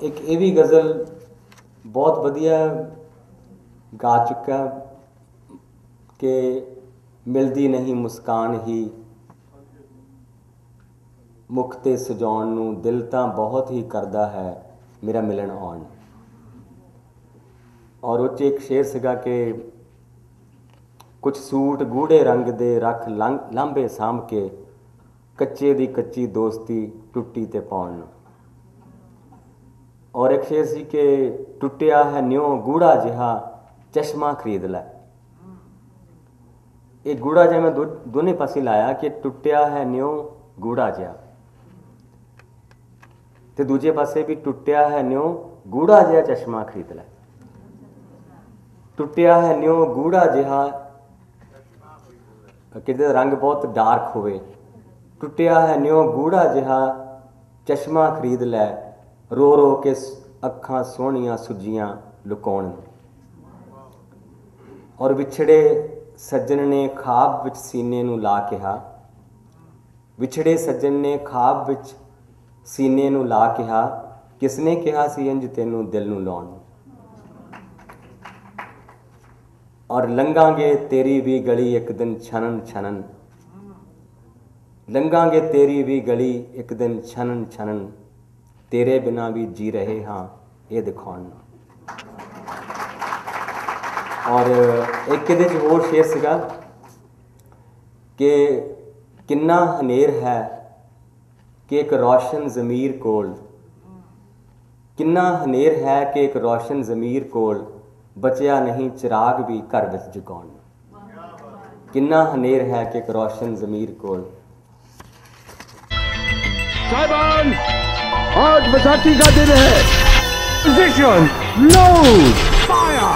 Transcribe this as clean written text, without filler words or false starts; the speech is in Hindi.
एक ये भी गज़ल बहुत वधिया गा चुका कि मिलदी नहीं मुस्कान ही मुख ते सजाउण नूं दिल तां बहुत ही करदा है मेरा मिलन आउण। और उस एक शेर सीगा कि कुछ सूट गूढ़े रंग दे रख लांभे साम के कच्चे दी कच्ची दोस्ती टुट्टी ते पाउण। और एक शेर सी कि टुटिया है न्यों गूढ़ा जिहा चश्मा खरीद लै। ये गूढ़ा जिहा मैं दोने पासे लाया कि टुटिया है न्यों गूढ़ा जिहा ते दूजे पासे भी टुटिया है न्यों गूढ़ा जिहा चश्मा खरीद लै। टुटिया है न्यों गूढ़ा जिहा कि रंग बहुत डार्क होवे। टुटिया है न्यों गूढ़ा जिहा चश्मा खरीद लै रो रो के अखां सोहणियां सुजियां लुकाउण। और विछड़े सज्जन ने खाब विच सीने नूं ला कहा, विछड़े सज्जन ने खाब विच सीने नूं ला कहा किसने कहा सी इंज तैनूं दिल नूं लाउण। और लंघांगे तेरी भी गली एक दिन छनन छनन, लंघांगे तेरी भी गली एक दिन छनन छनन तेरे बिना भी जी रहे हाँ ये दिखाउण। और एक इहदे च होर शेर सीगा कि किन्ना हनेर है कि एक रोशन ज़मीर कोल, किन्ना हनेर है कि एक रोशन ज़मीर कोल बचिया नहीं चिराग भी घर विच जगाउण। किन्ना हनेर है कि एक रोशन ज़मीर कोल। साहिबान, आज बैसाखी का दिन है। Position, load, fire.